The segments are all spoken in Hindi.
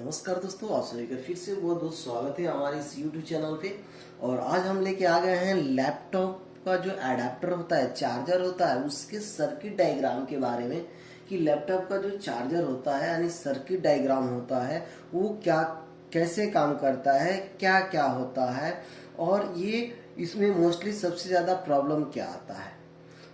नमस्कार दोस्तों, आप सभी का फिर से बहुत बहुत स्वागत है हमारे इस YouTube चैनल पे। और आज हम लेके आ गए हैं लैपटॉप का जो एडाप्टर होता है, चार्जर होता है, उसके सर्किट डायग्राम के बारे में। कि लैपटॉप का जो चार्जर होता है यानी सर्किट डायग्राम होता है वो क्या कैसे काम करता है, क्या क्या होता है, और ये इसमें मोस्टली सबसे ज़्यादा प्रॉब्लम क्या आता है।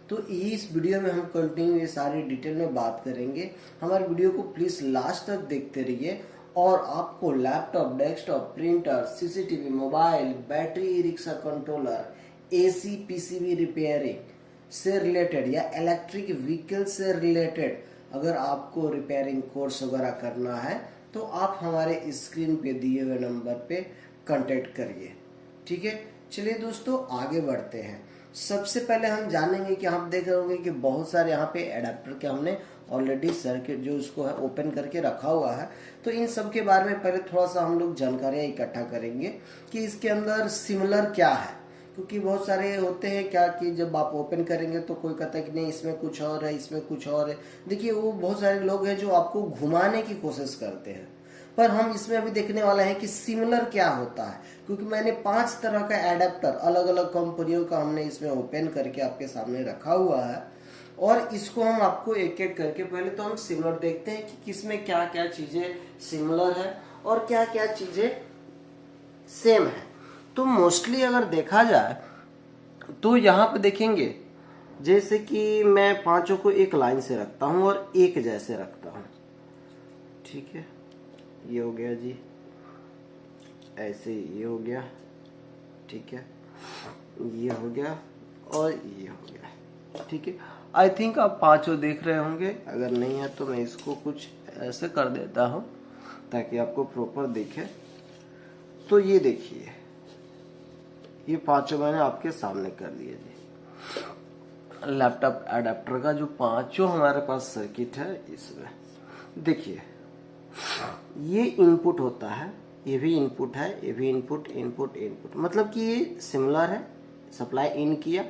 तो इस वीडियो में हम कंटिन्यू ये सारी डिटेल में बात करेंगे। हमारे वीडियो को प्लीज़ लास्ट तक देखते रहिए। और आपको laptop, desktop, printer, CCTV, mobile, battery rickshaw controller, AC, PCB repairing से रिलेटेड या इलेक्ट्रिक व्हीकल से रिलेटेड अगर आपको रिपेयरिंग कोर्स वगैरह करना है तो आप हमारे स्क्रीन पे दिए हुए नंबर पे कांटेक्ट करिए। ठीक है, चलिए दोस्तों आगे बढ़ते हैं। सबसे पहले हम जानेंगे कि आप देख रहे होंगे कि बहुत सारे यहाँ पे एडाप्टर के हमने ऑलरेडी सर्किट जो उसको है ओपन करके रखा हुआ है। तो इन सब के बारे में पहले थोड़ा सा हम लोग जानकारियाँ इकट्ठा करेंगे कि इसके अंदर सिमिलर क्या है। क्योंकि बहुत सारे होते हैं क्या कि जब आप ओपन करेंगे तो कोई कहता है कि नहीं इसमें कुछ और है, इसमें कुछ और है। देखिए वो बहुत सारे लोग हैं जो आपको घुमाने की कोशिश करते हैं, पर हम इसमें अभी देखने वाले हैं कि सिमिलर क्या होता है। क्योंकि मैंने 5 तरह का एडाप्टर अलग अलग कंपनियों का हमने इसमें ओपन करके आपके सामने रखा हुआ है, और इसको हम आपको एक एक करके पहले तो हम सिमिलर देखते हैं कि किसमें क्या क्या चीजें सिमिलर है और क्या क्या चीजें सेम है। तो मोस्टली अगर देखा जाए तो यहाँ पे देखेंगे जैसे कि मैं पांचों को एक लाइन से रखता हूँ और एक जैसे रखता हूँ। ठीक है, ये हो गया जी, ऐसे ये हो गया। ठीक है, ये हो गया और ये हो गया। ठीक है, आई थिंक आप पांचों देख रहे होंगे। अगर नहीं है तो मैं इसको कुछ ऐसे कर देता हूँ ताकि आपको प्रॉपर दिखे। तो ये देखिए, ये पांचों मैंने आपके सामने कर दिए जी। लैपटॉप एडाप्टर का जो पांचों हमारे पास सर्किट है, इसमें देखिए ये इनपुट होता है, ये भी इनपुट है, ये भी इनपुट, इनपुट, इनपुट, मतलब कि ये सिमिलर है। सप्लाई इन किया,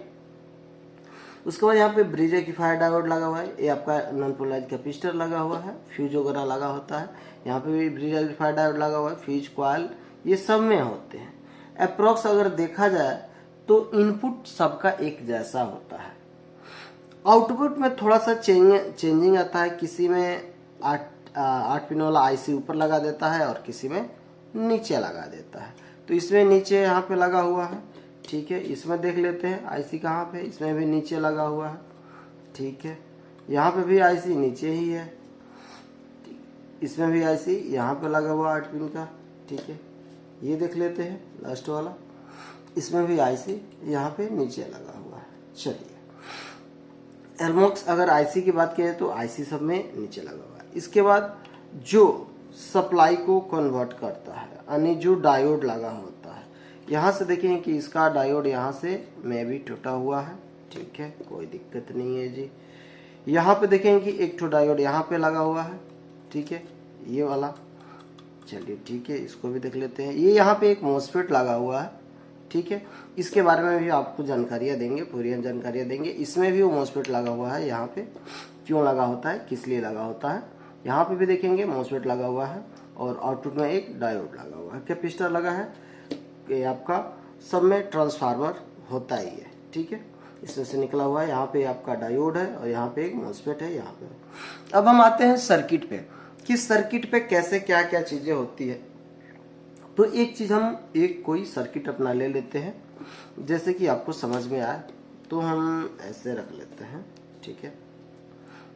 उसके बाद यहाँ पे ब्रिज रेक्टिफायर डायोड लगा हुआ है, ये आपका नॉन पोलराइज्ड कैपेसिटर लगा हुआ है, फ्यूज वगैरह लगा होता है। यहाँ पे भी ब्रिज रेक्टिफायर डायोड लगा हुआ है, फ्यूज, कॉइल, ये सब में होते हैं। अप्रोक्स अगर देखा जाए तो इनपुट सबका एक जैसा होता है। आउटपुट में थोड़ा सा चेंजिंग आता है। किसी में 8 पिन वाला आईसी ऊपर लगा देता है और किसी में नीचे लगा देता है। तो इसमें नीचे यहाँ पे लगा हुआ है। ठीक है, इसमें देख लेते हैं आईसी कहाँ पे, इसमें भी नीचे लगा हुआ है। ठीक है, यहाँ पे भी आईसी नीचे ही है, इसमें भी आईसी यहाँ पे लगा हुआ 8 पिन का। ठीक है, ये देख लेते हैं लास्ट वाला, इसमें भी आईसी यहाँ पे नीचे लगा हुआ है। चलिए, एलमॉक्स अगर आईसी की बात करें तो आईसी सब में नीचे लगा हुआ है। इसके बाद जो सप्लाई को कन्वर्ट करता है यानी जो डायोड लगा होता है, यहाँ से देखें कि इसका डायोड यहाँ से में भी टूटा हुआ है। ठीक है, कोई दिक्कत नहीं है जी। यहाँ पे देखें कि एक ठो डायोड यहाँ पे लगा हुआ है। ठीक है, ये वाला। चलिए ठीक है, इसको भी देख लेते हैं। ये यहाँ पे एक मॉसफेट लगा हुआ है। ठीक है, इसके बारे में भी आपको जानकारियाँ देंगे, पूरी जानकारियाँ देंगे। इसमें भी वो मॉसफेट लगा हुआ है, यहाँ पे क्यों लगा होता है, किस लिए लगा होता है, यहाँ पे भी देखेंगे मॉसफेट लगा हुआ है। और आउटपुट में एक डायोड लगा हुआ है, कैपेसिटर लगा है। ये आपका सब में ट्रांसफार्मर होता ही है। ठीक है, इसमें से निकला हुआ है। यहाँ पे आपका डायोड है और यहाँ पे एक मॉसफेट है यहाँ पे। अब हम आते हैं सर्किट पे कि सर्किट पे कैसे क्या क्या चीजें होती है। तो एक चीज हम एक कोई सर्किट अपना ले लेते हैं, जैसे कि आपको समझ में आए तो हम ऐसे रख लेते हैं। ठीक है,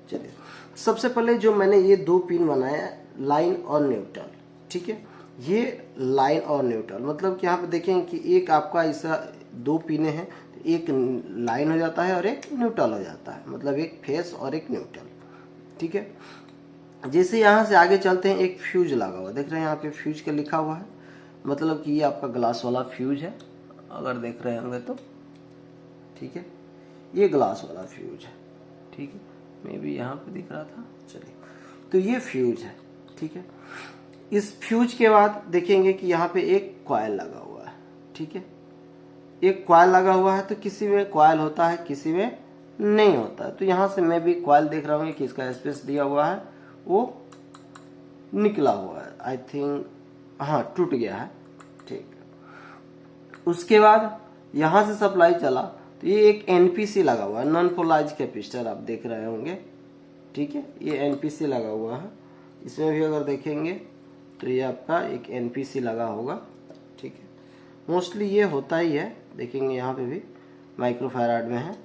चलिए सबसे पहले जो मैंने ये 2 पिन बनाया, लाइन और न्यूट्रल। ठीक है, ये लाइन और न्यूट्रल मतलब कि यहाँ पे देखें कि एक आपका ऐसा 2 पिने हैं, तो एक लाइन हो जाता है और एक न्यूट्रल हो जाता है, मतलब एक फेस और एक न्यूट्रल। ठीक है, जैसे यहाँ से आगे चलते हैं, एक फ्यूज लगा हुआ देख रहे हैं, यहाँ पे फ्यूज का लिखा हुआ है, मतलब कि ये आपका ग्लास वाला फ्यूज है अगर देख रहे होंगे तो। ठीक है, ये ग्लास वाला फ्यूज है। ठीक है, मे भी यहाँ पे दिख रहा था। चलिए, तो ये फ्यूज है। ठीक है, इस फ्यूज के बाद देखेंगे कि यहाँ पे एक कॉइल लगा हुआ है। ठीक है, एक कॉइल लगा हुआ है, तो किसी में कॉइल होता है, किसी में नहीं होता है। तो यहाँ से मैं भी कॉइल देख रहा हूँ कि इसका स्पेस दिया हुआ है वो निकला हुआ है, आई थिंक हाँ टूट गया है। ठीक, उसके बाद यहां से सप्लाई चला तो ये एक एनपीसी लगा हुआ है, नॉन पोलराइज्ड कैपेसिटर आप देख रहे होंगे। ठीक है, ये एनपीसी लगा हुआ है। इसमें भी अगर देखेंगे तो ये आपका एक एनपीसी लगा होगा। ठीक है, मोस्टली ये होता ही है, देखेंगे यहाँ पे भी माइक्रोफैराड में है।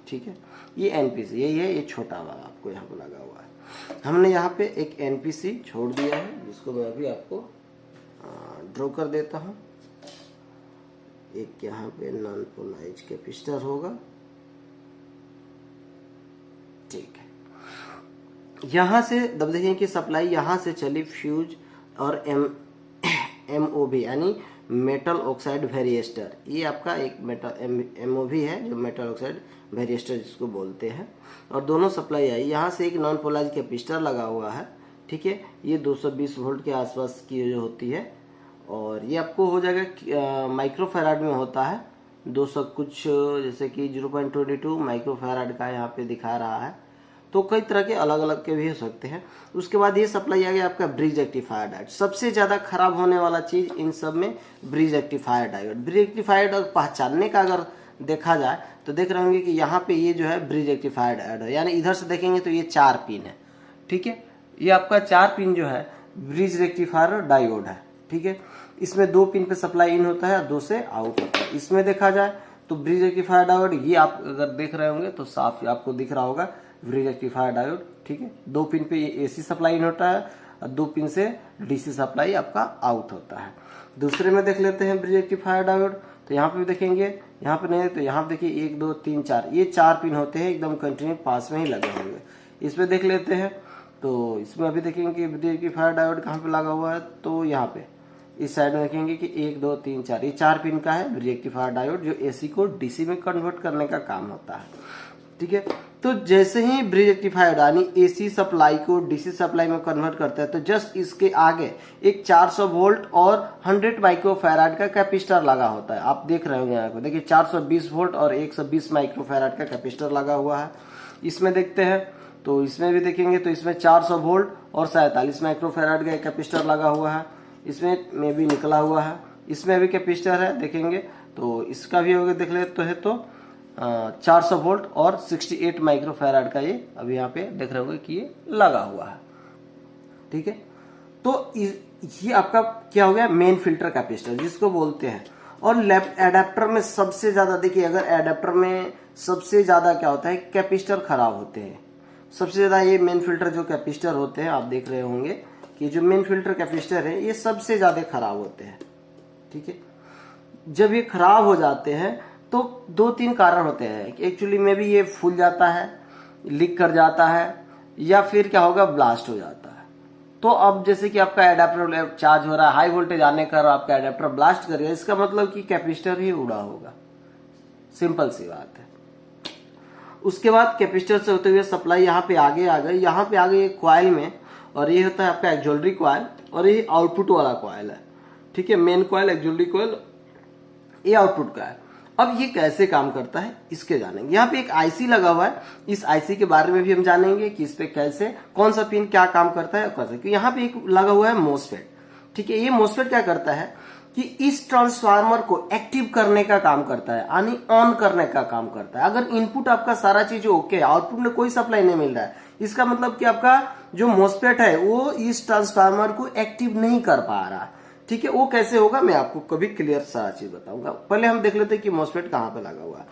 ठीक है, ये एनपीसी यही है, ये छोटा वाला आपको यहाँ पे लगा हुआ है। हमने यहाँ पे एक एनपीसी छोड़ दिया है, जिसको मैं अभी आपको ड्रॉ कर देता हूँ। एक यहाँ पे नॉन पोलराइज्ड कैपेसिटर होगा। ठीक है, यहाँ से जब देखें कि सप्लाई यहाँ से चली फ्यूज और एमओवी यानी मेटल ऑक्साइड वेरिएस्टर, ये आपका एक मेटल एमओवी है जो मेटल ऑक्साइड वेरिएस्टर जिसको बोलते हैं, और दोनों सप्लाई आई। यहाँ से एक नॉन पोलराइज्ड कैपेसिटर लगा हुआ है। ठीक है, ये 220 वोल्ट के आसपास की जो होती है, और ये आपको हो जाएगा माइक्रोफैराड में होता है 200 कुछ, जैसे कि 0.22 माइक्रोफैराड का यहाँ पे दिखा रहा है। तो कई तरह के अलग अलग के भी हो सकते हैं। उसके बाद ये सप्लाई आ गया आपका ब्रिज रेक्टिफायर डायोड। सबसे ज्यादा खराब होने वाला चीज इन सब में bridge rectifier diode. Bridge rectifier diode पहचानने का अगर देखा जाए तो देख रहे होंगे कि यहाँ पे ये जो है ब्रिज रेक्टिफायर डायोड है, यानी इधर से देखेंगे तो ये 4 पिन है। ठीक है, ये आपका 4 पिन जो है ब्रिज रेक्टिफायर डायोड है। ठीक है, इसमें 2 पिन पे सप्लाई इन होता है, 2 से आउट होता है। इसमें देखा जाए तो ब्रिज रेक्टिफायर डायोड, ये आप अगर देख रहे होंगे तो साफ आपको दिख रहा होगा ब्रिज रेक्टिफायर डायोड। ठीक है, 2 पिन पे एसी सप्लाई इन होता है और 2 पिन से डीसी सप्लाई आपका आउट होता है। दूसरे में देख लेते हैं ब्रिज रेक्टिफायर डायोड, तो यहाँ पे भी देखेंगे, यहाँ पे नहीं तो यहाँ पे देखिए 1 2 3 4, ये 4 पिन होते हैं, एकदम कंटिन्यू पास में ही लगे होंगे। इसमें देख लेते हैं तो इसमें अभी देखेंगे ब्रिज रेक्टिफायर डायोड कहाँ पे लगा हुआ है, तो यहाँ पे इस साइड में देखेंगे कि 1 2 3 4, ये 4 पिन का है ब्रिज रेक्टिफायर डायोड, जो एसी को डीसी में कन्वर्ट करने का काम होता है। ठीक है, तो जैसे ही ब्रिज रेक्टिफायर यानी एसी सप्लाई को डीसी सप्लाई में कन्वर्ट करता है, तो जस्ट इसके आगे एक 400 वोल्ट और 100 माइक्रोफैराड का कैपेसिटर लगा होता है। आप देख रहे होंगे यहाँ पे, देखिए 420 वोल्ट और 120 माइक्रोफैराड का कैपेसिटर लगा हुआ है। इसमें देखते हैं तो इसमें भी देखेंगे तो इसमें 400 वोल्ट और 47 माइक्रोफैराड का कैपेसिटर लगा हुआ है। इसमें में भी निकला हुआ है, इसमें भी कैपेसिटर है, देखेंगे तो इसका भी अगर देख लेते हैं तो 400 वोल्ट और 68 माइक्रोफैराड का ये अभी यहाँ पे देख रहे होंगे कि ये लगा हुआ है। ठीक है, तो ये आपका क्या हो गया, मेन फिल्टर कैपेसिटर जिसको बोलते हैं। और लेफ्ट एडेप्टर में सबसे ज्यादा देखिए, अगर एडेप्टर में सबसे ज्यादा क्या होता है, कैपेसिटर खराब होते हैं सबसे ज्यादा। ये मेन फिल्टर जो कैपेसिटर होते हैं, आप देख रहे होंगे कि जो मेन फिल्टर कैपेसिटर है ये सबसे ज्यादा खराब होते हैं। ठीक है, जब ये खराब हो जाते हैं तो 2-3 कारण होते हैं कि एक्चुअली में भी ये फूल जाता है, लीक कर जाता है, या फिर क्या होगा, ब्लास्ट हो जाता है। तो अब जैसे कि आपका एडाप्टर चार्ज हो रहा है, हाई वोल्टेज आने का आपका एडाप्टर ब्लास्ट करेगा, इसका मतलब कि कैपेसिटर ही उड़ा होगा, सिंपल सी बात है। उसके बाद कैपेसिटर से होते हुए सप्लाई यहाँ पे आगे आ गई, यहाँ पे आ गई एक कॉइल में, और ये होता है आपका एक्सोलरी कॉइल, और ये आउटपुट वाला कॉइल है। ठीक है, मेन कॉइल, एक्सोलरी कॉइल, ये आउटपुट का है। अब ये कैसे काम करता है इसके जानेंगे। यहाँ पे एक आईसी लगा हुआ है, इस आईसी के बारे में भी हम जानेंगे कि इस पे कैसे कौन सा पिन क्या काम करता है कैसे। क्योंकि यहाँ पे एक लगा हुआ है मोसफेट। ठीक है, ये मोसफेट क्या करता है कि इस ट्रांसफार्मर को एक्टिव करने का काम करता है, यानी ऑन करने का काम करता है। अगर इनपुट आपका सारा चीज ओके, आउटपुट में कोई सप्लाई नहीं मिल रहा है, इसका मतलब कि आपका जो मोसफेट है वो इस ट्रांसफार्मर को एक्टिव नहीं कर पा रहा है। ठीक है, वो कैसे होगा मैं आपको कभी क्लियर सारा चीज बताऊंगा। पहले हम देख लेते हैं कि मोसफेट कहाँ पे लगा हुआ है।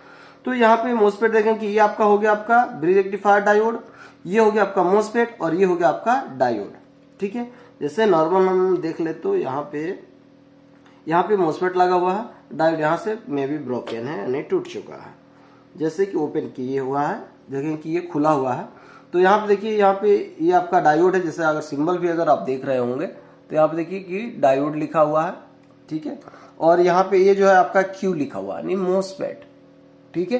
तो यहाँ पे मोसफेट देखें कि ये आपका हो गया आपका ब्रिज रेक्टिफायर डायोड, ये हो गया आपका मोसफेट, और ये हो गया आपका डायोड। ठीक है, जैसे नॉर्मल हम देख ले तो यहाँ पे मोसफेट लगा हुआ है, डायोड यहाँ से मे भी ब्रोकन है यानी टूट चुका है। जैसे कि ओपन किए हुआ है, देखें कि ये खुला हुआ है, तो यहाँ पे देखिए, यहाँ पे ये आपका डायोड है। जैसे अगर सिंबल भी अगर आप देख रहे होंगे तो यहाँ पे देखिए कि डायोड लिखा हुआ है। ठीक है, और यहाँ पे ये जो है आपका क्यू लिखा हुआ है, यानी मोसफेट। ठीक है,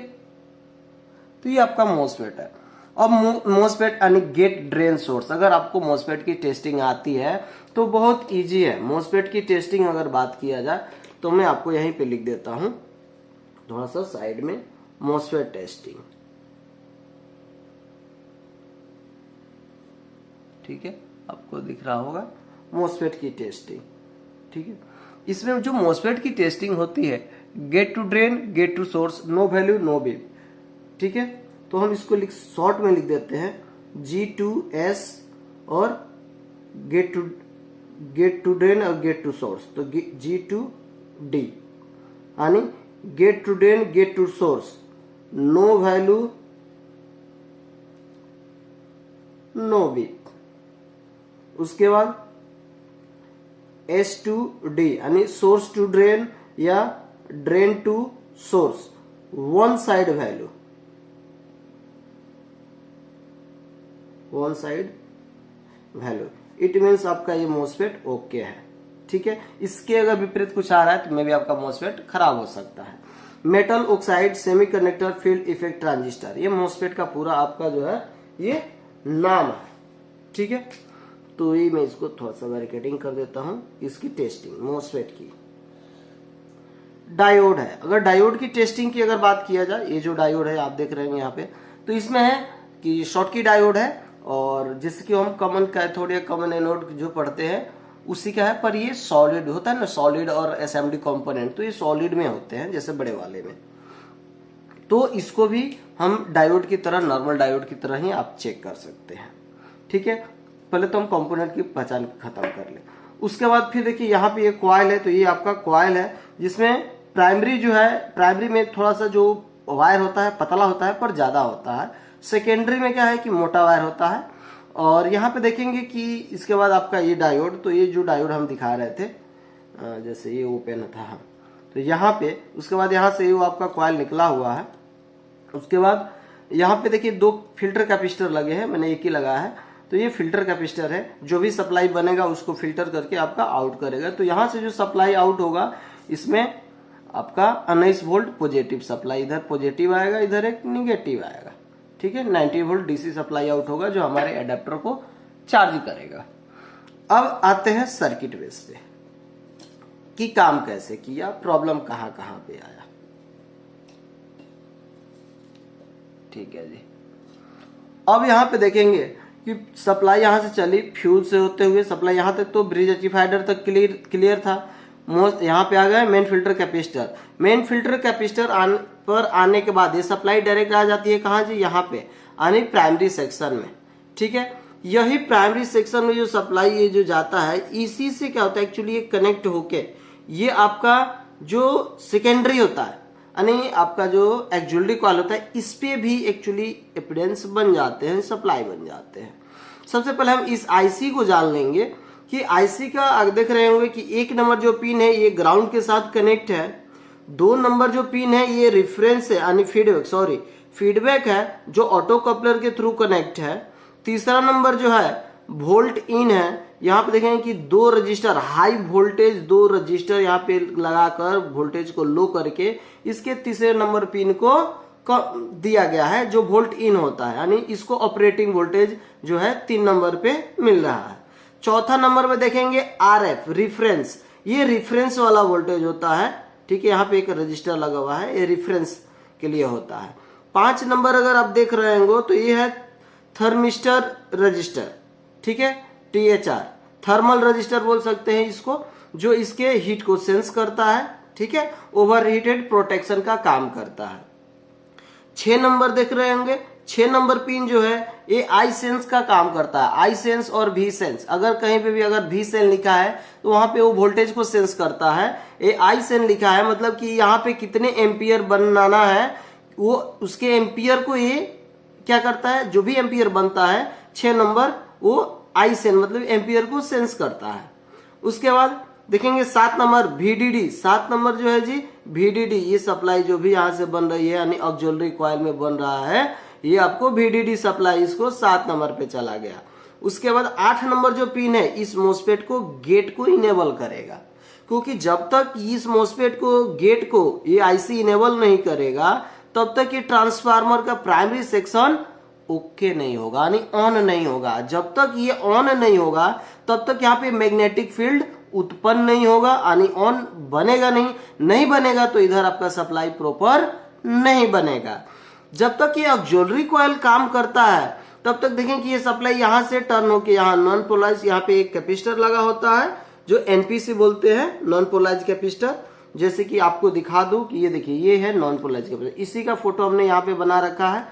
तो ये आपका मोसफेट है। अब मोसफेट यानी गेट ड्रेन सोर्स, अगर आपको मोसफेट की टेस्टिंग आती है तो बहुत इजी है। मोसफेट की टेस्टिंग अगर बात किया जाए तो मैं आपको यहीं पे लिख देता हूं थोड़ा सा साइड में, मोसफेट टेस्टिंग। ठीक है, आपको दिख रहा होगा मोसफेट की टेस्टिंग। ठीक है, इसमें जो मोसफेट की टेस्टिंग होती है, gate to drain, gate to source, no value no beam. ठीक है, तो हम इसको शॉर्ट में लिख देते हैं G2S और गेट टू ड्रेन और गेट टू सोर्स, तो G2D यानी gate to drain gate to source, no value no beam. उसके बाद S2D यानी सोर्स टू ड्रेन या drain to source, one side value, one side value. It means आपका ये मोसफेट ओके है। ठीक है, इसके अगर विपरीत कुछ आ रहा है तो मे भी आपका मोसफेट खराब हो सकता है। Metal oxide semiconductor field effect transistor, ये मोसफेट का पूरा आपका जो है ये नाम है। ठीक है, तो ये मैं इसको थोड़ा सा बैरिकेडिंग कर देता हूं। इसकी टेस्टिंग मोसफेट की, डायोड है। अगर डायोड की टेस्टिंग की अगर बात किया जाए, ये जो डायोड है आप देख रहे हैं यहाँ पे, तो इसमें है कि शॉटकी डायोड है और जिसकी हम कॉमन कैथोड या कॉमन एनोड जो पढ़ते हैं उसी का है, पर ये सॉलिड होता है ना, सॉलिड और एसएमडी कंपोनेंट, तो ये सॉलिड में होते हैं जैसे बड़े वाले में। तो इसको भी हम डायोड की तरह, नॉर्मल डायोड की तरह ही आप चेक कर सकते हैं। ठीक है, पहले तो हम कंपोनेंट की पहचान खत्म कर ले। उसके बाद फिर देखिए यहाँ पे ये कॉइल है, तो ये आपका कॉइल है जिसमें प्राइमरी जो है, प्राइमरी में थोड़ा सा जो वायर होता है पतला होता है पर ज्यादा होता है। सेकेंडरी में क्या है कि मोटा वायर होता है। और यहाँ पे देखेंगे कि इसके बाद आपका ये डायोड, तो ये जो डायोड हम दिखा रहे थे जैसे ये ओपन था, तो यहाँ पे उसके बाद यहाँ से वो आपका कॉइल निकला हुआ है। उसके बाद यहाँ पे देखिए दो फिल्टर कैपेसिटर लगे हैं, मैंने एक ही लगाया है, तो ये फिल्टर कैपेसिटर है, जो भी सप्लाई बनेगा उसको फिल्टर करके आपका आउट करेगा। तो यहाँ से जो सप्लाई आउट होगा इसमें आपका 19 वोल्ट पॉजिटिव सप्लाई, इधर पॉजिटिव आएगा, इधर एक निगेटिव आएगा। ठीक है, 90 वोल्ट डीसी सप्लाई आउट होगा जो हमारे एडेप्टर को चार्ज करेगा। अब आते हैं सर्किट बेस पे कि काम कैसे किया, प्रॉब्लम कहां कहां पे आया। ठीक है जी, अब यहां पे देखेंगे कि सप्लाई यहां से चली, फ्यूज से होते हुए सप्लाई यहां तक, तो ब्रिज रेक्टिफायर तक क्लियर था। यहाँ पे आ गए main filter capacitor. Main filter capacitor पर आने के बाद ये सप्लाई डायरेक्ट आ जाती है कहाँ जी, यहाँ पे यानी प्राइमरी सेक्शन में। ठीक है, यही प्राइमरी सेक्शन में जो सप्लाई ये जो जाता है, इसी से क्या होता है एक्चुअली ये कनेक्ट होके ये आपका जो सेकेंडरी होता है यानी आपका जो एक्जुअली कॉइल होता है, इस पे भी एक्चुअली इम्पीडेंस बन जाते हैं, सप्लाई बन जाते हैं। सबसे पहले हम इस आईसी को जान लेंगे कि आईसी का आगे देख रहे होंगे कि 1 नंबर जो पिन है ये ग्राउंड के साथ कनेक्ट है, 2 नंबर जो पिन है ये रेफरेंस है यानी फीडबैक है जो ऑटो कपलर के थ्रू कनेक्ट है। तीसरा नंबर जो है वोल्ट इन है, यहाँ पे देखेंगे कि 2 रजिस्टर हाई वोल्टेज, 2 रजिस्टर यहाँ पे लगाकर वोल्टेज को लो करके इसके तीसरे नंबर पिन को दिया गया है जो वोल्ट इन होता है, यानी इसको ऑपरेटिंग वोल्टेज जो है 3 नंबर पे मिल रहा है। चौथा नंबर में देखेंगे आरएफ रिफरेंस, ये रिफरेंस वाला वोल्टेज होता है। ठीक है, यहाँ पे एक रजिस्टर लगा हुआ है, ये रिफरेंस के लिए होता है। 5 नंबर अगर आप देख रहे होंगे तो ये है थर्मिस्टर रजिस्टर। ठीक है, THR थर्मल रजिस्टर बोल सकते हैं इसको, जो इसके हीट को सेंस करता है। ठीक है, ओवर हीटेड प्रोटेक्शन का काम करता है। 6 नंबर देख रहे होंगे, 6 नंबर पिन जो है ये आई सेंस का काम करता है। आई सेंस और भी सेंस, अगर कहीं पे भी अगर भी सेंस लिखा है तो वहां पे वो वोल्टेज को सेंस करता है। ये आई सेंस लिखा है मतलब कि यहाँ पे कितने एम्पियर बनाना है, वो उसके एम्पियर को ये क्या करता है, जो भी एम्पियर बनता है 6 नंबर वो आई सेंस मतलब एम्पियर को सेंस करता है। उसके बाद देखेंगे 7 नंबर VDD, 7 नंबर जो है जी VDD, ये सप्लाई जो भी यहाँ से बन रही है यानी ऑक्सिलरी कॉइल में बन रहा है, ये आपको VDD सप्लाई इसको 7 नंबर पे चला गया। उसके बाद 8 नंबर जो पिन है इस मोसफेट को गेट को इनेबल करेगा, क्योंकि जब तक इस मोसफेट को गेट को ये आईसी इनेबल नहीं करेगा तब तक ये ट्रांसफार्मर का प्राइमरी सेक्शन ओके नहीं होगा यानी ऑन नहीं होगा। जब तक ये ऑन नहीं होगा तब तक यहाँ पे मैग्नेटिक फील्ड उत्पन्न नहीं होगा यानी ऑन बनेगा नहीं बनेगा तो इधर आपका सप्लाई प्रॉपर नहीं बनेगा। जब तक ये ऑक्सिलरी कॉइल काम करता है तब तक देखें कि ये सप्लाई यहाँ से टर्न होके यहाँ नॉन पोलराइज, यहाँ पे एक कैपेसिटर लगा होता है जो एनपीसी बोलते हैं, नॉन पोलराइज कैपेसिटर। जैसे कि आपको दिखा दूं कि ये देखिए ये है नॉन पोलराइज कैपेसिटर, इसी का फोटो हमने यहाँ पे बना रखा है।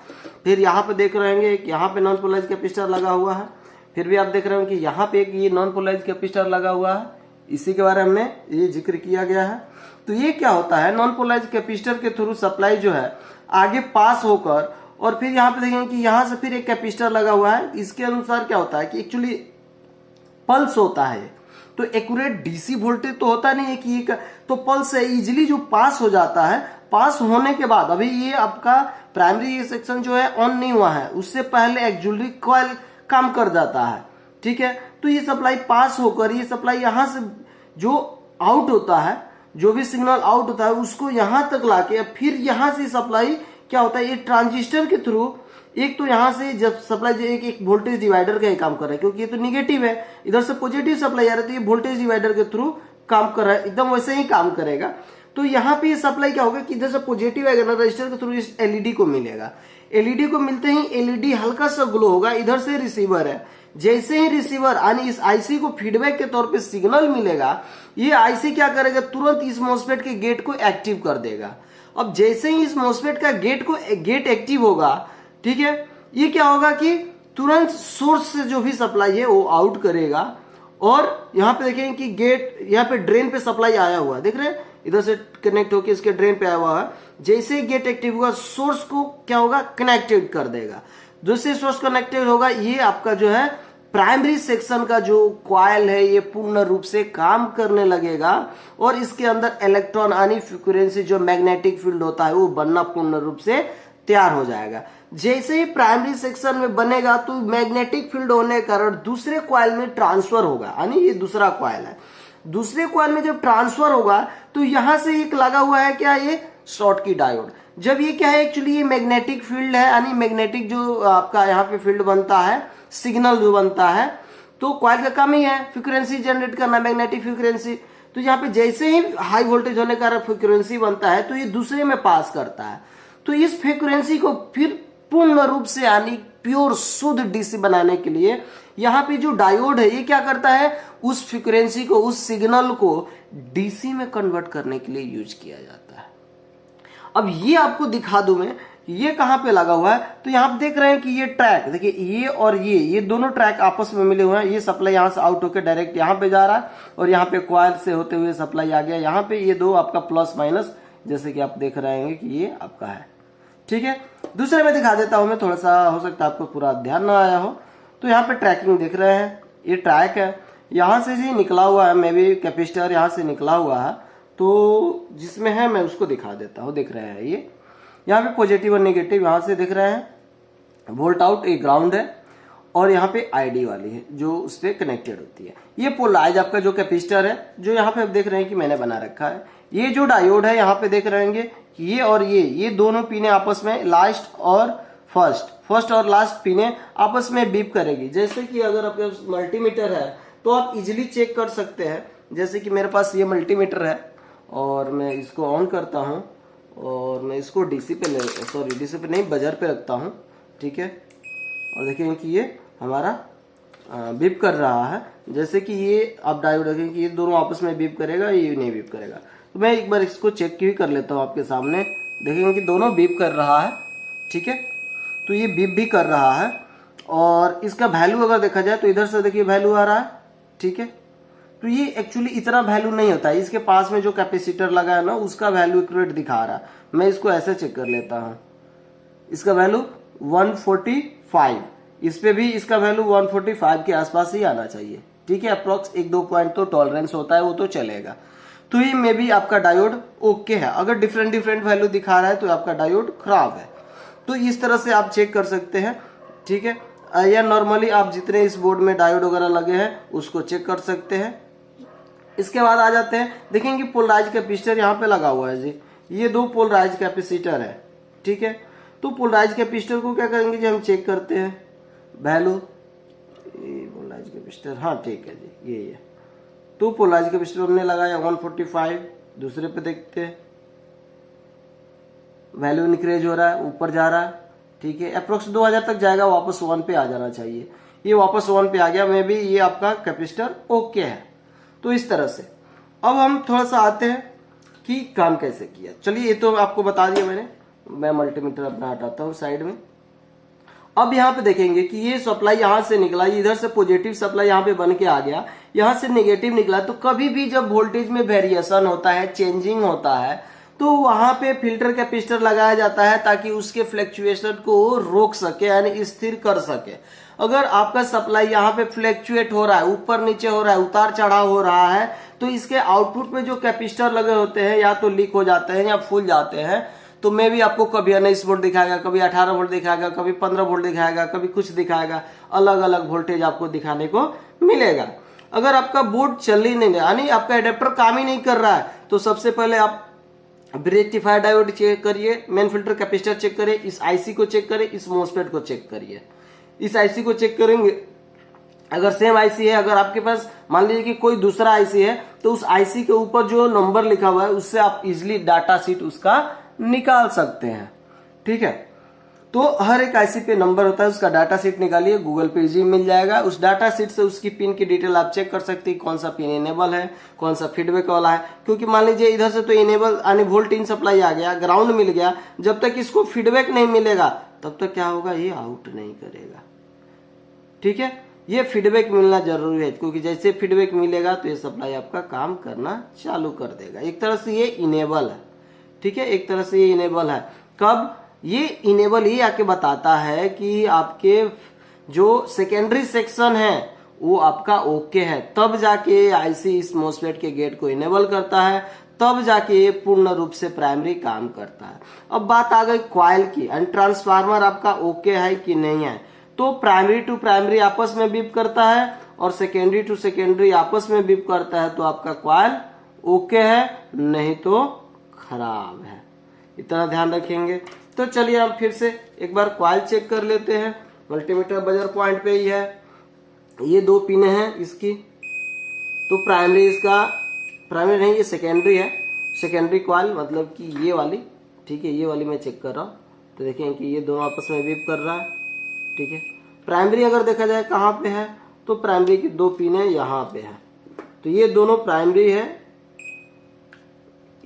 फिर यहाँ पे देख रहे होंगे कि यहाँ पे नॉन पोलराइज कैपेसिटर लगा हुआ है। फिर भी आप देख रहे हो कि यहाँ पे एक ये नॉन पोलराइज कैपेसिटर लगा हुआ है, इसी के बारे में हमने ये जिक्र किया गया है। तो ये क्या होता है, नॉन पोलराइज कैपेसिटर के थ्रू सप्लाई जो है आगे पास होकर, और फिर यहाँ पे देखेंगे कि यहाँ से फिर एक कैपेसिटर लगा हुआ है। इसके अनुसार क्या होता है कि एक्चुअली पल्स होता है, तो एक्यूरेट डीसी वोल्टेज तो होता नहीं है कि ये तो पल्स है, इजिली जो पास हो जाता है। पास होने के बाद अभी ये आपका प्राइमरी सेक्शन जो है ऑन नहीं हुआ है, उससे पहले एक्चुअली कॉइल काम कर जाता है, ठीक है। तो ये सप्लाई पास होकर ये सप्लाई यहाँ से जो आउट होता है, जो भी सिग्नल आउट होता है उसको यहाँ तक लाके फिर यहाँ से सप्लाई क्या होता है, ये ट्रांजिस्टर के थ्रू एक तो यहाँ से जब सप्लाई एक वोल्टेज डिवाइडर का ही काम कर रहा है, क्योंकि ये तो निगेटिव है, इधर से पॉजिटिव सप्लाई आ रही है, तो ये वोल्टेज डिवाइडर के थ्रू काम कर रहा है, एकदम वैसे ही काम करेगा। तो यहाँ पे ये सप्लाई क्या होगा कि इधर से पॉजिटिव आएगा ना रजिस्टर के थ्रू इस एलईडी को मिलेगा। एलईडी को मिलते ही एलईडी हल्का सा ग्लो होगा, इधर से रिसीवर है, जैसे ही रिसीवर यानी इस आईसी को फीडबैक के तौर पे सिग्नल मिलेगा, ये आईसी क्या करेगा, तुरंत इस मॉसफेट के गेट को एक्टिव कर देगा। अब जैसे ही इस मॉसफेट का गेट एक्टिव होगा, ठीक है, ये क्या होगा कि तुरंत सोर्स से जो भी सप्लाई है वो आउट करेगा। और यहाँ पे देखेंगे कि गेट यहाँ पे ड्रेन पे सप्लाई आया हुआ है, देख रहे हैं, इधर से कनेक्ट होकर इसके ड्रेन पे आया हुआ है। जैसे ही गेट एक्टिव होगा सोर्स को क्या होगा, कनेक्टेड कर देगा। दूसरे सोर्स कनेक्टेड होगा, ये आपका जो है प्राइमरी सेक्शन का जो कॉइल है ये पूर्ण रूप से काम करने लगेगा, और इसके अंदर इलेक्ट्रॉन यानी फ्रीक्वेंसी जो मैग्नेटिक फील्ड होता है वो बनना पूर्ण रूप से तैयार हो जाएगा। जैसे ही प्राइमरी सेक्शन में बनेगा तो मैग्नेटिक फील्ड होने के कारण दूसरे कॉइल में ट्रांसफर होगा, यानी ये दूसरा कॉइल है, दूसरे कॉइल में जब ट्रांसफर होगा तो यहां से एक लगा हुआ है क्या, ये शॉर्ट की डायोड। जब ये क्या है, एक्चुअली ये मैग्नेटिक फील्ड है, यानी मैग्नेटिक जो आपका यहाँ पे फील्ड बनता है, सिग्नल जो बनता है, तो कॉइल का काम ही है फ्रीक्वेंसी जनरेट करना, मैग्नेटिक फ्रीक्वेंसी। तो यहाँ पे जैसे ही हाई वोल्टेज होने का फ्रीक्वेंसी बनता है तो ये दूसरे में पास करता है, तो इस फ्रीक्वेंसी को फिर पूर्ण रूप से यानी प्योर शुद्ध डीसी बनाने के लिए यहाँ पे जो डायोड है ये क्या करता है, उस फ्रीक्वेंसी को, उस सिग्नल को डीसी में कन्वर्ट करने के लिए यूज किया जाता है। अब ये आपको दिखा दूं मैं, ये कहां पे लगा हुआ है, तो यहाँ पे देख रहे हैं कि ये ट्रैक देखिए, ये और ये दोनों ट्रैक आपस में मिले हुए हैं। ये सप्लाई यहाँ से आउट होकर डायरेक्ट यहाँ पे जा रहा है, और यहाँ पे कॉइल से होते हुए सप्लाई आ गया यहाँ पे। ये दो आपका प्लस माइनस जैसे कि आप देख रहे हैं कि ये आपका है, ठीक है। दूसरे में दिखा देता हूं मैं, थोड़ा सा हो सकता है आपको पूरा ध्यान ना आया हो। तो यहाँ पे ट्रैकिंग देख रहे हैं, ये ट्रैक है, यहाँ से जी निकला हुआ है, मे भी कैपेसिटर यहाँ से निकला हुआ है, तो जिसमें है मैं उसको दिखा देता हूँ। देख रहे हैं ये यहाँ पे पॉजिटिव और नेगेटिव यहाँ से दिख रहे हैं, वोल्ट आउट एक ग्राउंड है, और यहाँ पे आईडी वाली है जो उस पर कनेक्टेड होती है। ये पोलराइज आपका जो कैपेसिटर है जो यहाँ पे आप देख रहे हैं कि मैंने बना रखा है। ये जो डायोड है यहाँ पे देख रहे होंगे कि ये और ये दोनों पिने आपस में लास्ट और फर्स्ट और लास्ट पिने आपस में बीप करेगी। जैसे कि अगर आपके मल्टीमीटर है तो आप इजिली चेक कर सकते हैं, जैसे कि मेरे पास ये मल्टीमीटर है और मैं इसको ऑन करता हूँ और मैं इसको डीसी पे नहीं बजर पे रखता हूँ, ठीक है। और देखेंगे कि ये हमारा बीप कर रहा है। जैसे कि ये आप डायोड देखेंगे कि ये दोनों आपस में बीप करेगा, ये नहीं बीप करेगा। तो मैं एक बार इसको चेक भी कर लेता हूँ आपके सामने, देखेंगे कि दोनों बीप कर रहा है, ठीक है। तो ये बीप भी कर रहा है, और इसका वैल्यू अगर देखा जाए तो इधर से देखिए वैल्यू आ रहा है, ठीक है। तो ये एक्चुअली इतना वैल्यू नहीं होता है, इसके पास में जो कैपेसिटर लगा है ना उसका वैल्यू एक्यूरेट दिखा रहा है। मैं इसको ऐसे चेक कर लेता हूँ, इसका वैल्यू 145, इस पे भी इसका वैल्यू 145 के आसपास ही आना चाहिए, ठीक है। अप्रोक्स 1-2 पॉइंट तो टॉलरेंस होता है, वो तो चलेगा। तो ये मे भी आपका डायोड ओके है। अगर डिफरेंट वैल्यू दिखा रहा है तो आपका डायोड खराब है। तो इस तरह से आप चेक कर सकते हैं, ठीक है। या नॉर्मली आप जितने इस बोर्ड में डायोड वगैरह लगे हैं उसको चेक कर सकते हैं। इसके बाद आ जाते हैं, देखेंगे पोलराइज कैपेसिटर यहाँ पे लगा हुआ है जी, ये 2 पोलराइज कैपेसिटर है, ठीक है। तो पोलराइज कैपेसिटर को क्या करेंगे जी, हम चेक करते हैं वैल्यू, पोलराइज कैपेसिटर, हाँ ठीक है जी, ये है। तो पोलराइज कैपेसिटर हमने लगाया 145, दूसरे पे देखते हैं वैल्यू इंक्रीज हो रहा है, ऊपर जा रहा है, ठीक है, अप्रोक्स 2000 तक जाएगा, वापस 1 पे आ जाना चाहिए। ये वापस 1 पे आ गया, मे बी ये आपका कैपेसिटर ओके है। तो इस तरह से अब हम थोड़ा सा आते हैं कि काम कैसे किया। चलिए, ये तो आपको बता दिया मैंने। मैं मल्टीमीटर अपना हटाता हूँ साइड में। अब यहाँ पे देखेंगे कि ये सप्लाई यहाँ से निकला, इधर से पॉजिटिव सप्लाई यहाँ पे बन के आ गया, यहाँ से नेगेटिव निकला। तो कभी भी जब वोल्टेज में वेरिएशन होता है, चेंजिंग होता है, तो वहां पे फिल्टर कैपेसिटर लगाया जाता है ताकि उसके फ्लक्चुएशन को रोक सके, यानी स्थिर कर सके। अगर आपका सप्लाई यहाँ पे फ्लक्चुएट हो रहा है, ऊपर नीचे हो रहा है, उतार चढ़ाव हो रहा है, तो इसके आउटपुट में जो कैपेसिटर लगे होते हैं या तो लीक हो जाते हैं या फूल जाते हैं। तो मैं भी आपको कभी 19 वोल्ट दिखाएगा, कभी 18 वोल्ट दिखाएगा, कभी 15 वोल्ट दिखाएगा, कभी कुछ दिखाएगा, अलग अलग वोल्टेज आपको दिखाने को मिलेगा। अगर आपका बोर्ड चल ही नहीं, यानी आपका एडेप्टर काम ही नहीं कर रहा है, तो सबसे पहले आप रेक्टिफायर डायोड चेक करिए, मेन फिल्टर कैपेसिटर चेक करिए, इस आईसी को चेक करिए, इस मोसफेट को चेक करिए। इस आईसी को चेक करेंगे, अगर सेम आईसी है, अगर आपके पास मान लीजिए कि कोई दूसरा आईसी है, तो उस आईसी के ऊपर जो नंबर लिखा हुआ है उससे आप इजिली डाटा शीट उसका निकाल सकते हैं। ठीक है, तो हर एक आईसी पे नंबर होता है, उसका डाटा शीट निकालिए, गूगल पे इजी मिल जाएगा। उस डाटा शीट से उसकी पिन की डिटेल आप चेक कर सकते हैं, कौन सा पिन इनेबल है, कौन सा फीडबैक वाला है। क्योंकि मान लीजिए इधर से तो इनेबल यानी वोल्ट इन सप्लाई आ गया, ग्राउंड मिल गया, जब तक इसको फीडबैक नहीं मिलेगा तब तक क्या होगा, ये आउट नहीं करेगा। ठीक है, ये फीडबैक मिलना जरूरी है, क्योंकि जैसे फीडबैक मिलेगा तो ये सप्लाई आपका काम करना चालू कर देगा। एक तरह से ये इनेबल है। ठीक है, एक तरह से ये इनेबल है। कब ये इनेबल ये आके बताता है कि आपके जो सेकेंडरी सेक्शन है वो आपका ओके है, तब जाके आईसी इस मोसफेट के गेट को इनेबल करता है, तब जाके ये पूर्ण रूप से प्राइमरी काम करता है। अब बात आ गई कॉइल की, एंड ट्रांसफार्मर आपका ओके है कि नहीं है। तो प्राइमरी टू प्राइमरी आपस में बीप करता है और सेकेंडरी टू सेकेंडरी आपस में बीप करता है, तो आपका कॉइल ओके है, नहीं तो खराब है। इतना ध्यान रखेंगे। तो चलिए हम फिर से एक बार कॉइल चेक कर लेते हैं। मल्टीमीटर बजर पॉइंट पे ही है, ये दो पिने हैं इसकी। तो प्राइमरी, इसका प्राइमरी नहीं, ये सेकेंडरी है, सेकेंडरी कॉइल मतलब कि ये वाली। ठीक है, ये वाली मैं चेक कर रहा हूँ, तो देखें कि ये दोनों आपस में बीप कर रहा है। ठीक है, प्राइमरी अगर देखा जाए कहाँ पे है, तो प्राइमरी की दो पिने यहाँ पे है, तो ये दोनों प्राइमरी है।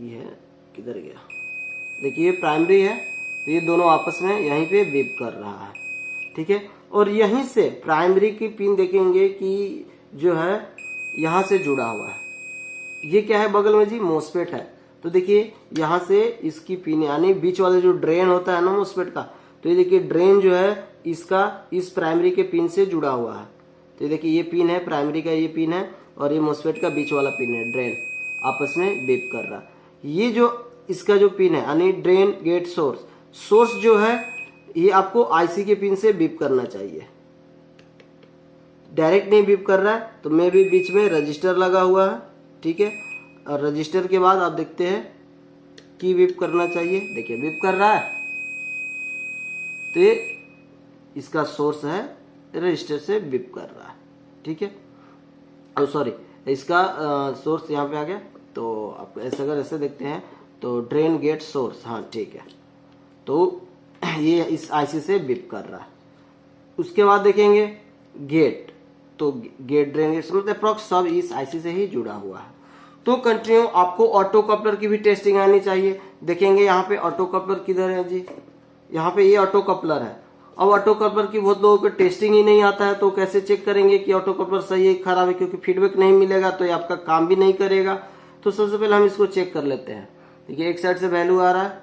ये किधर गया, देखिए ये प्राइमरी है, तो ये दोनों आपस में यहीं पे बीप कर रहा है। ठीक है, और यहीं से प्राइमरी की पिन देखेंगे कि जो है यहाँ से जुड़ा हुआ है। ये क्या है बगल में जी, मोसफेट है। तो देखिए यहाँ से इसकी पिन, यानी बीच वाले जो ड्रेन होता है ना मोसफेट का, तो ये देखिए ड्रेन जो है इसका इस प्राइमरी के पिन से जुड़ा हुआ है। तो ये देखिए ये पिन है प्राइमरी का, ये पिन है, और ये मोसफेट का बीच वाला पिन है, ड्रेन आपस में बीप कर रहा है। ये जो इसका जो पिन है यानी ड्रेन गेट सोर्स, सोर्स जो है ये आपको आईसी के पिन से बीप करना चाहिए। डायरेक्ट नहीं बीप कर रहा है तो मैं भी बीच में रजिस्टर लगा हुआ है। ठीक है, और रजिस्टर के बाद आप देखते हैं कि बीप करना चाहिए, देखिए बीप कर रहा है। तो ये इसका सोर्स है, रजिस्टर से बीप कर रहा है। ठीक है, सॉरी, इसका सोर्स यहाँ पे आ गया। तो आप ऐसे अगर ऐसे देखते हैं तो ड्रेन गेट सोर्स, हाँ ठीक है, तो ये इस आईसी से बीप कर रहा है। उसके बाद देखेंगे गेट, तो गेट ड्रेन गेट मतलब अप्रॉक्स सब इस आईसी से ही जुड़ा हुआ है। तो कंटिन्यू आपको ऑटो कपलर की भी टेस्टिंग आनी चाहिए। देखेंगे यहाँ पे ऑटो कपलर किधर है जी, यहाँ पे ये ऑटो कपलर है। अब ऑटो कपलर की बहुत लोगों को टेस्टिंग ही नहीं आता है, तो कैसे चेक करेंगे कि ऑटो कपलर सही है खराब है, क्योंकि फीडबैक नहीं मिलेगा तो ये आपका काम भी नहीं करेगा। तो सबसे पहले हम इसको चेक कर लेते हैं। देखिए एक साइड से वैल्यू आ रहा है,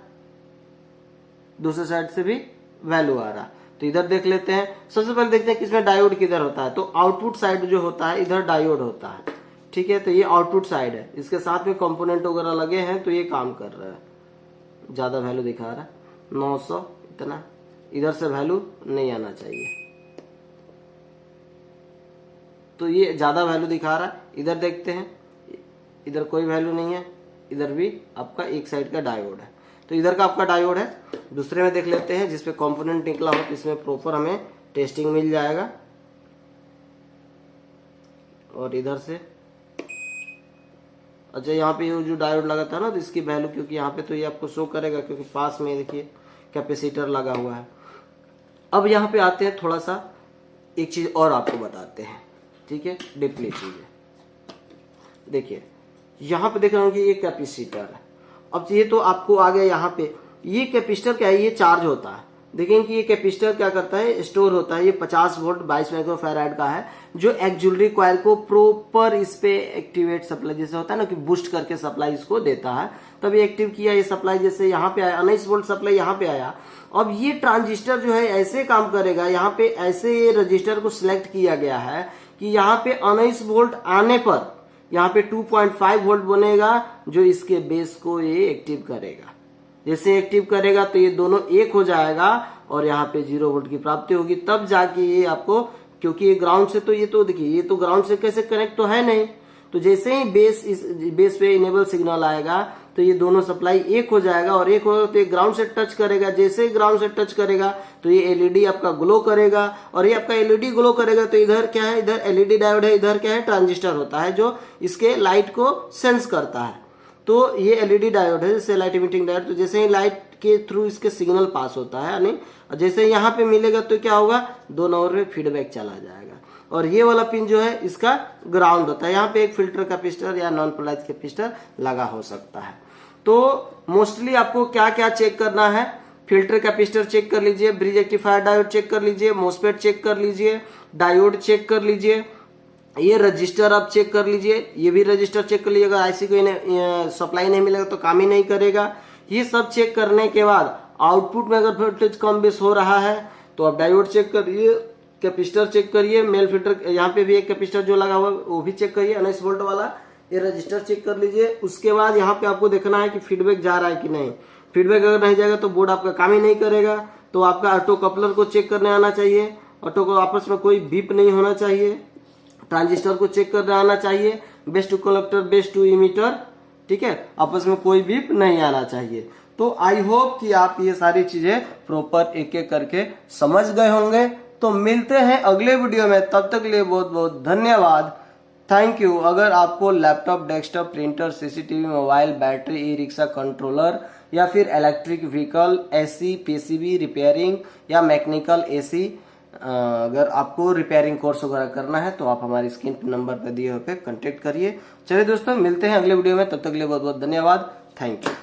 दूसरे साइड से भी वैल्यू आ रहा है, तो इधर देख लेते हैं। सबसे पहले देखते हैं किसमें डायोड किधर होता है। तो आउटपुट साइड जो होता है इधर डायोड होता है। ठीक है, तो ये आउटपुट साइड है, इसके साथ में कंपोनेंट वगैरह लगे हैं, तो ये काम कर रहा है। ज्यादा वैल्यू दिखा रहा है 900, इतना इधर से वैल्यू नहीं आना चाहिए, तो ये ज्यादा वैल्यू दिखा रहा है। इधर देखते हैं, इधर कोई वैल्यू नहीं है, इधर भी आपका एक साइड का डायोड है, तो इधर का आपका डायोड है। दूसरे में देख लेते हैं जिसपे कंपोनेंट निकला हो, इसमें प्रॉपर हमें टेस्टिंग मिल जाएगा। और इधर से अच्छा, यहाँ पे ये जो डायोड लगा था ना, तो इसकी वैल्यू, क्योंकि यहाँ पे तो ये आपको शो करेगा क्योंकि पास में देखिए कैपेसिटर लगा हुआ है। अब यहाँ पे आते हैं, थोड़ा सा एक चीज और आपको बताते हैं, ठीक है, डीपली चीजें। देखिए यहाँ पे देख रहे होंगे ये कैपेसिटर है। अब ये तो आपको आ गया यहाँ पे, ये कैपेसिटर क्या है, ये चार्ज होता है। देखेंगे कि ये कैपेसिटर क्या करता है, स्टोर होता है। ये 50 वोल्ट 22 माइक्रोफैराड का है, जो एक्जुलरी कॉइल को प्रॉपर इस पे एक्टिवेट सप्लाई, जैसे होता है ना कि बूस्ट करके सप्लाई इसको देता है। तब ये एक्टिव किया ये सप्लाई, जैसे यहाँ पे आया 19 वोल्ट सप्लाई यहाँ पे आया। अब ये ट्रांजिस्टर जो है ऐसे काम करेगा, यहाँ पे ऐसे ये रजिस्टर को सिलेक्ट किया गया है कि यहाँ पे 19 वोल्ट आने पर यहाँ पे 2.5 वोल्ट बनेगा, जो इसके बेस को ये एक्टिव करेगा। जैसे एक्टिव करेगा तो ये दोनों एक हो जाएगा और यहाँ पे 0 वोल्ट की प्राप्ति होगी। तब जाके ये आपको, क्योंकि ये ग्राउंड से, तो ये तो देखिए ये तो ग्राउंड से कैसे कनेक्ट तो है नहीं, तो जैसे ही बेस पे इनेबल सिग्नल आएगा तो ये दोनों सप्लाई एक हो जाएगा, और एक होगा तो ये ग्राउंड से टच करेगा। जैसे ही ग्राउंड से टच करेगा तो ये एलईडी आपका ग्लो करेगा, और ये आपका एलईडी ग्लो करेगा तो इधर क्या है, इधर एलईडी डायोड है, इधर क्या है, ट्रांजिस्टर होता है जो इसके लाइट को सेंस करता है। तो ये एलईडी डायोड है, जैसे लाइट इमिटिंग डायोड। तो जैसे ही लाइट के थ्रू इसके सिग्नल पास होता है, यानी जैसे यहाँ पे मिलेगा तो क्या होगा, दोनों ओर में फीडबैक चला जाएगा। और ये वाला पिन जो है इसका ग्राउंड होता है। यहाँ पे एक फिल्टर कैपेसिटर या नॉन पोलराइज कैपेसिटर लगा हो सकता है। तो मोस्टली आपको क्या क्या चेक करना है, फिल्टर कैपेसिटर चेक कर लीजिए, ब्रिज रेक्टिफायर डायोड चेक कर लीजिए, मॉसफेट चेक कर लीजिए, डायोड चेक कर लीजिए, ये रजिस्टर आप चेक कर लीजिए, ये भी रजिस्टर चेक कर लीजिए। अगर आईसी को सप्लाई नहीं मिलेगा तो काम ही नहीं करेगा। ये सब चेक करने के बाद आउटपुट में अगर वोल्टेज कम बेस हो रहा है तो आप डायोड चेक करिए, कैपेसिटर चेक करिए, मेल फिल्टर, यहाँ पे भी एक कैपेसिटर जो लगा हुआ है वो भी चेक करिए 19 वोल्ट वाला, ये रजिस्टर चेक कर लीजिए। उसके बाद यहाँ पे आपको देखना है कि फीडबैक जा रहा है कि नहीं। फीडबैक अगर नहीं जाएगा तो बोर्ड आपका काम ही नहीं करेगा। तो आपका ऑटो कपलर को चेक करने आना चाहिए, ऑटो को आपस में कोई बीप नहीं होना चाहिए, ट्रांजिस्टर को चेक करने आना चाहिए, base to collector, base to emitter, ठीक है, आपस में कोई बीप नहीं आना चाहिए। तो आई होप कि आप ये सारी चीजें प्रॉपर एक एक करके समझ गए होंगे। तो मिलते हैं अगले वीडियो में, तब तक के लिए बहुत बहुत धन्यवाद, थैंक यू। अगर आपको laptop, desktop, printer, CCTV, mobile, battery, e rickshaw, controller या फिर electric vehicle, AC, PCB repairing या मैकेनिकल एसी, अगर आपको रिपेयरिंग कोर्स वगैरह करना है तो आप हमारे स्क्रीन पे नंबर पर दिए हुए पे कांटेक्ट करिए। चलिए दोस्तों, मिलते हैं अगले वीडियो में, तब तक के लिए बहुत बहुत धन्यवाद, थैंक यू।